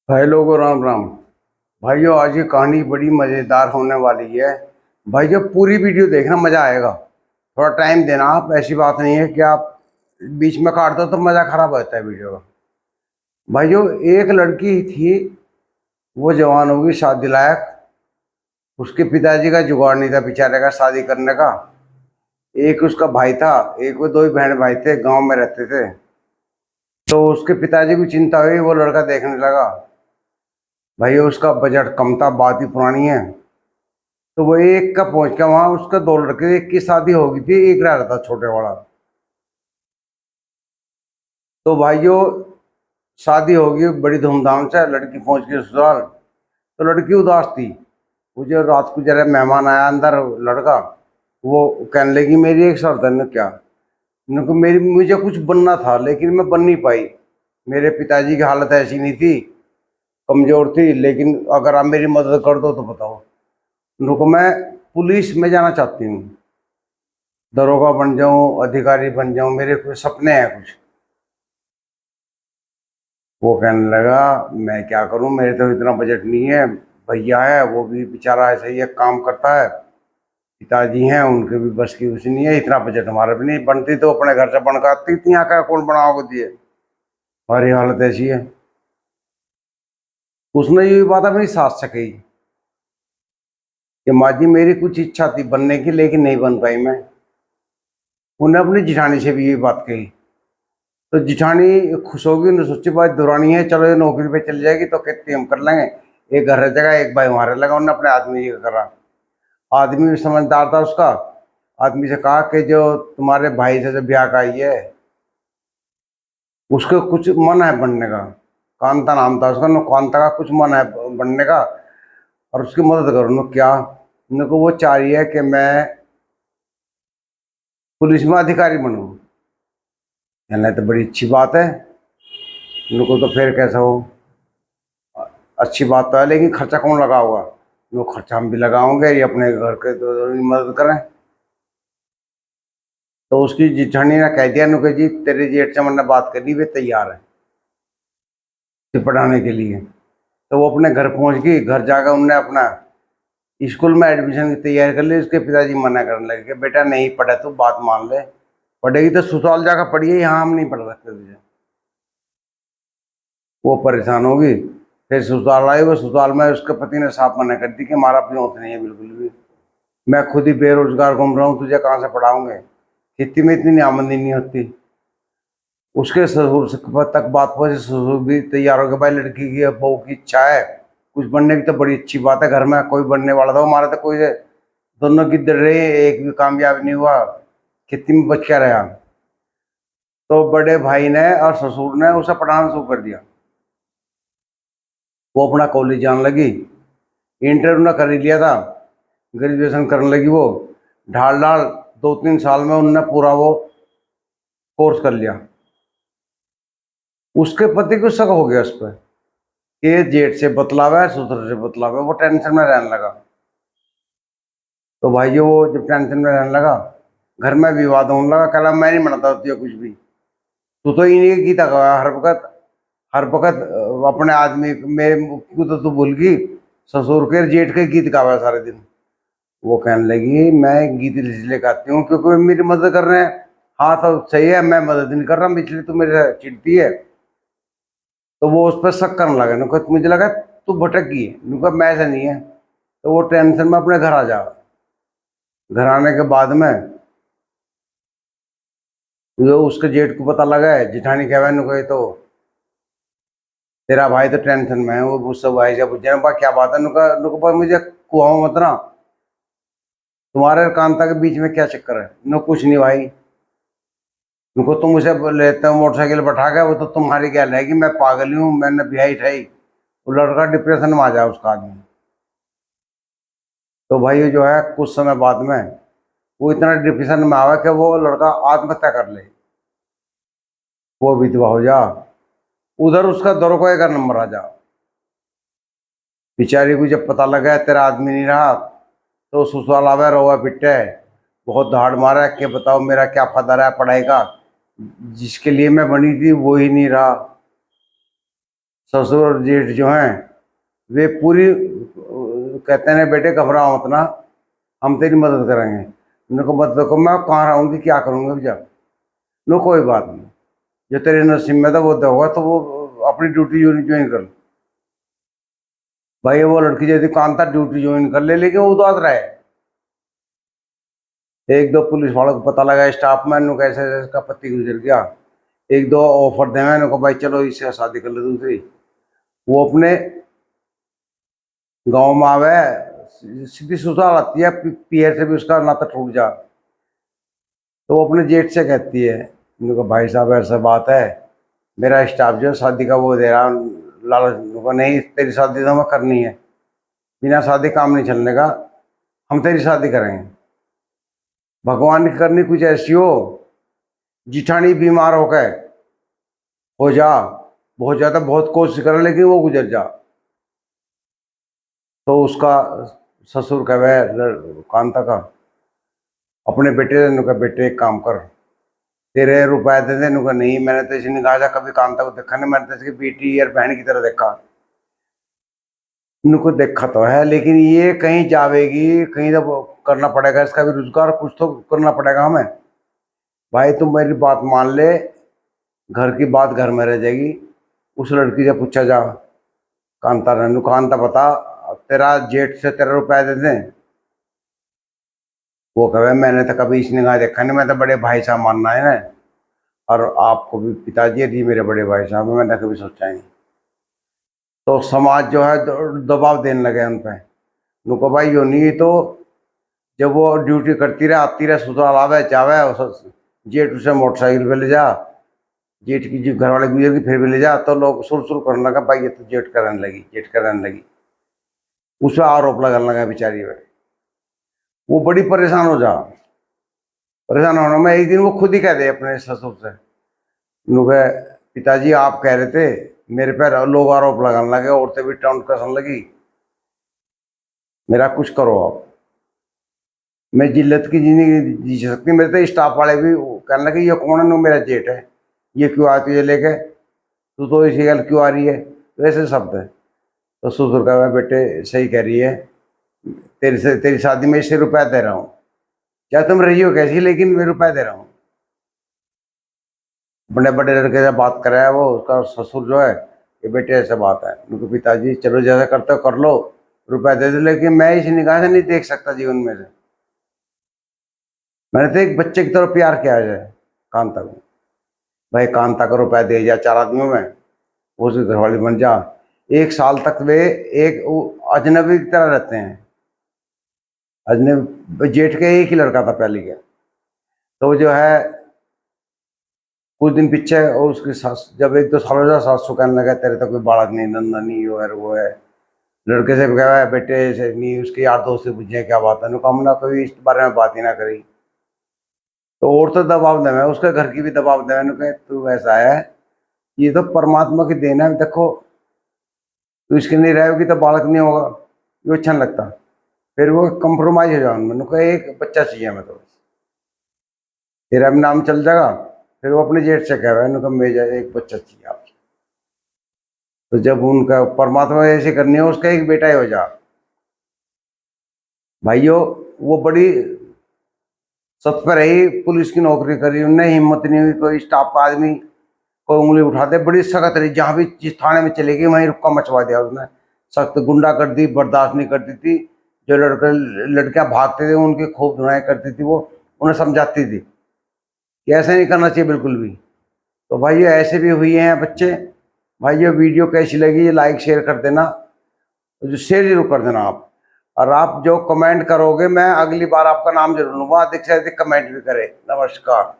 भाई लोगों राम राम। भाइयों आज ये कहानी बड़ी मज़ेदार होने वाली है। भाई जब पूरी वीडियो देखना मज़ा आएगा। थोड़ा टाइम देना, आप ऐसी बात नहीं है कि आप बीच में काट दो तो मज़ा खराब होता है वीडियो का। भाइयों एक लड़की थी, वो जवान होगी शादी लायक। उसके पिताजी का जुगाड़ नहीं था बेचारे का शादी करने का। एक उसका भाई था, एक वो दो ही बहन भाई थे, गांव में रहते थे। तो उसके पिताजी को चिंता हुई, वो लड़का देखने लगा। भाई उसका बजट कम था, बात ही पुरानी है। तो वो एक का पहुंच गया वहां, उसका दो लड़के, एक की शादी हो गई थी, एक रह रहा था छोटे वाला। तो भाइयों शादी हो गई बड़ी धूमधाम से, लड़की पहुंच गई ससुराल। तो लड़की उदास थी। वो जो रात को जरा मेहमान आया अंदर, लड़का, वो कहने लगी मेरी एक शर्त है। क्या? उनको मेरी मुझे कुछ बनना था लेकिन मैं बन नहीं पाई। मेरे पिताजी की हालत ऐसी नहीं थी, कमजोर थी, लेकिन अगर आप मेरी मदद कर दो तो बताओ। उनको मैं पुलिस में जाना चाहती हूँ, दरोगा बन जाऊं, अधिकारी बन जाऊं, मेरे कुछ सपने हैं कुछ। वो कहने लगा मैं क्या करूं, मेरे तो इतना बजट नहीं है। भैया है वो भी बेचारा ऐसा ही है, काम करता है। पिताजी हैं उनके भी बस की कुछ नहीं है, इतना बजट हमारा भी नहीं बनती, तो अपने घर से बनकाती थी, यहाँ का कौन बनाओगे दिए। हमारी हालत ऐसी है। उसने ये बात अपनी सास से कही कि माँ जी मेरी कुछ इच्छा थी बनने की लेकिन नहीं बन पाई मैं। उन्हें अपनी जिठानी से भी ये बात कही। तो जिठानी खुश होगी, उन्हें सोची बात दुरानी है, चलो ये नौकरी पे चल जाएगी तो खेती हम कर लेंगे। एक घर रह जाएगा, एक भाई वहां रह लगा, उन्होंने अपने आदमी जी का करा। आदमी भी समझदार था उसका। आदमी से कहा कि जो तुम्हारे भाई से जो ब्याह का आई है, उसको कुछ मन है बनने का। कांता नाम था उसका, नो कांता का कुछ मन है बनने का, और उसकी मदद करो। नो क्या? उनको वो चाह रही है कि मैं पुलिस में अधिकारी बनूं। कहना तो बड़ी अच्छी बात है। उनको तो फिर कैसा हो, अच्छी बात तो है लेकिन खर्चा कौन लगाओगा? वो खर्चा हम भी लगाओगे, ये अपने घर के तो मदद करें। तो उसकी जिठानी ने कह दिया, नुके जी तेरे जेठ से मैंने बात कर ली, वे तैयार है पढ़ाने के लिए। तो वो अपने घर पहुंच गई, घर जाकर उनने अपना स्कूल में एडमिशन की तैयारी कर ली। उसके पिताजी मना करने लगे कि बेटा नहीं पढ़े तो बात मान ले, पढ़ेगी तो ससुराल जाकर पढ़िए, यहाँ हम नहीं पढ़ सकते तुझे। वो परेशान होगी। फिर ससुराल आई, वो ससुराल में उसके पति ने साफ मना कर दी कि हमारा प्योत नहीं है बिल्कुल भी, मैं खुद ही बेरोजगार घूम रहा हूँ, तुझे कहाँ से पढ़ाऊंगे, खेती में इतनी आमदनी नहीं होती। उसके ससुर से तक बात पहुंची, ससुर भी तैयार हो गए, भाई लड़की की बहू की इच्छा है कुछ बनने की तो बड़ी अच्छी बात है, घर में कोई बनने वाला था, हमारे तो कोई दोनों गिद्ध रहे, एक भी कामयाब नहीं हुआ, खेती में बच क्या रहा। तो बड़े भाई ने और ससुर ने उसे पढ़ाना शुरू कर दिया। वो अपना कॉलेज जाने लगी, इंटरव्यू ने कर ही लिया था, ग्रेजुएशन करने लगी वो, ढाल ढाल 2-3 साल में उनने पूरा वो कोर्स कर लिया। उसके पति को शक हो गया उस पर, ये जेठ से बतलावा है, ससुर से बतलावा है, वो टेंशन में रहने लगा। तो भाई वो जब टेंशन में रहने लगा, घर में विवाद होने लगा, कहला मैं नहीं बनाता तुझे कुछ भी, तू तो इन्हीं की गीता का हर वक्त अपने आदमी मेरे को तो तू भूल गई, ससुर के जेठ के गीत गावा सारे दिन। वो कहने लगी मैं गीत इसलिए गाती हूँ क्योंकि वे मेरी मदद कर रहे हैं। हाँ तो सही है, मैं मदद नहीं कर रहा, इसलिए तू मेरे से चिढ़ती है। तो वो उस पर शक करने लगा, नुका मुझे लगा तू भटक गई है, नुका मैं ऐसा नहीं है। तो वो टेंशन में अपने घर आ जा। घर आने के बाद में जो उसके जेठ को पता लगा है, जिठानी कह नुका ये तो तेरा भाई तो टेंशन में है, वो मुझसे भाई से पूछे ना क्या बात है, नुका नुका मुझे कुआओ मत ना, तुम्हारे और कांता के बीच में क्या चक्कर है? नो कुछ नहीं भाई, उनको तुम उसे लेते हो मोटरसाइकिल बैठा के, वो तो तुम्हारी क्या रहेगी, मैं पागल हूँ, मैंने ब्याही ठाई। वो लड़का डिप्रेशन में आ जाए उसका आदमी। तो भाई ये जो है कुछ समय बाद में वो इतना डिप्रेशन में आवा कि वो लड़का आत्महत्या कर ले, वो विधवा हो जा, उधर उसका दरोगा का नंबर आ जा। बेचारी को जब पता लगा है तेरा आदमी नहीं रहा, तो ससुराल आवे रोवा पिटे, बहुत धाड़ मारा कि बताओ मेरा क्या फायदा रहा पढ़ाई का, जिसके लिए मैं बनी थी वो ही नहीं रहा। ससुर और जेठ जो हैं वे पूरी कहते हैं बेटे घबराओ मत ना, हम तेरी मदद करेंगे। उनको मदद को मैं कहाँ रहूँगी, क्या करूँगा भैया। नो कोई बात नहीं, जो तेरे नसीब में था वो होगा, तो वो अपनी ड्यूटी ज्वाइन कर। भाई वो लड़की यदि कांता ड्यूटी ज्वाइन कर ले, लेकिन वो उदास रहे। एक दो पुलिस वालों को पता लगा, स्टाफ मैन कैसे इसका पति गुजर गया, एक दो ऑफर दे मैंने को भाई चलो इससे शादी कर ले दूसरी। वो अपने गांव में आवे, सीधी ससुराल आती है, पियर से भी उसका नाता टूट जा। तो वो अपने जेठ से कहती है, उनको भाई साहब ऐसा बात है, मेरा स्टाफ जो शादी का वो दे रहा लालच, उनको नहीं तेरी शादी तो हमें करनी है, बिना शादी काम नहीं चलने का, हम तेरी शादी करेंगे। भगवान की करनी कुछ ऐसी हो, जिठानी बीमार हो गए हो जा, बहुत ज़्यादा बहुत कोशिश करे लेकिन वो गुजर जा। तो उसका ससुर कहे कांता का अपने बेटे ने कहा बेटे एक काम कर, तेरे रुपए दे दे। नुका नहीं, मैंने तो इसी निगाह जा कभी कांता को देखा नहीं, मैंने तो इसकी बेटी और बहन की तरह देखा। इनको देखा तो है, लेकिन ये कहीं जावेगी, कहीं तो करना पड़ेगा, इसका भी रोजगार कुछ तो करना पड़ेगा हमें। भाई तुम मेरी बात मान ले, घर की बात घर में रह जाएगी। उस लड़की से पूछा जा कांता ने, कांता बता तेरा जेठ से तेरा रुपया दे दें। वो कहे मैंने तो कभी इस निगाह देखा नहीं, मैं तो बड़े भाई साहब मानना है ना, और आपको भी पिताजी जी मेरे बड़े भाई साहब, मैंने कभी सोचा नहीं। तो समाज जो है दबाव देने लगे उन पर। उनको भाई यो नहीं, तो जब वो ड्यूटी करती रहे आती रहे ससुराल आवे चावे, जेठ उसे मोटरसाइकिल पे ले जा, जेठ की जो घर वाले गुजर की फिर भी ले जा, तो लोग सुर करने लगा भाई ये तो जेठ करने लगी, जेठ करने लगी। उस पर आरोप लगाने लगा बेचारी में। वो बड़ी परेशान हो जा, परेशान होने में एक दिन वो खुद ही कह दे अपने ससुर से, उनके पिताजी आप कह रहे थे, मेरे पे लोग आरोप लगाने लगे, औरतें भी टाउन कसने लगी, मेरा कुछ करो आप, मैं जिल्लत की जिंदगी जी सकती। मेरे तो स्टाफ वाले भी कहने लगे ये कौन है, मेरा जेठ है, ये क्यों आती है लेके, तू तो इसी गल क्यों आ रही है, तो ऐसे शब्द है। तो ससुर का बेटे सही कह रही है, तेरी शादी में इससे रुपया दे रहा हूँ, क्या तुम रही हो कैसी, लेकिन मैं रुपया दे रहा हूँ। बड़े बड़े लड़के से बात कर रहा है वो, उसका ससुर जो है, ये बेटे ऐसे बात है, उनके पिताजी चलो जैसा करते हो कर लो, रुपया दे दो, लेकिन मैं इस निगाह से नहीं देख सकता जीवन में से। मैंने तो एक बच्चे की तरफ प्यार किया है कांता को, भाई कांता को रुपया दे जा 4 आदमियों में, वो उसकी घरवाली बन जा। 1 साल तक वे एक अजनबी की तरह रहते हैं। अजनबी जेठ के एक ही लड़का था पहले के, तो जो है कुछ दिन पीछे और उसकी सास जब 1-2 साल हो जाए, सासू कहने लगा तेरे तो कोई बालक नहीं, नंदा नहीं हो है, वो है। लड़के से कहा है बेटे से नहीं, उसके यार दोस्त से पूछे क्या बात है, हमने कभी इस बारे में बात ही ना करी। तो और तो दबाव दे, उसके घर की भी दबाव दे, मैंने कहा तू ऐसा है, ये तो परमात्मा की देन है, देखो तू इसके नहीं रहेगी तो बालक नहीं होगा, ये अच्छा नहीं लगता। फिर वो कंप्रोमाइज हो जाओ, मैंने कहा एक बच्चा चाहिए मैं तो, तेरा भी नाम चल जाएगा। फिर वो अपने जेठ से कह रहा है, उनका मेरा एक बच्चा चाहिए आप। तो जब उनका परमात्मा ऐसे करनी है, उसका एक बेटा ही हो जा। भाइयों वो बड़ी सत पर रही, पुलिस की नौकरी करी, उनने हिम्मत नहीं हुई कोई स्टाफ का आदमी कोई उंगली उठाते, बड़ी सख्त रही, जहाँ भी जिस थाने में चले गई वहीं रुक्का मचवा दिया उसने, सख्त गुंडा कर दी, बर्दाश्त नहीं करती थी। जो लड़कियां भागते थे उनकी खूब धुनाई करती थी, वो उन्हें समझाती थी कि ऐसे नहीं करना चाहिए बिल्कुल भी। तो भाई ऐसे भी हुए हैं बच्चे। भाई ये वीडियो कैसी लगी, ये लाइक शेयर कर देना, जो शेयर जरूर कर देना आप। और आप जो कमेंट करोगे मैं अगली बार आपका नाम जरूर लूँगा, अधिक से अधिक कमेंट भी करें। नमस्कार।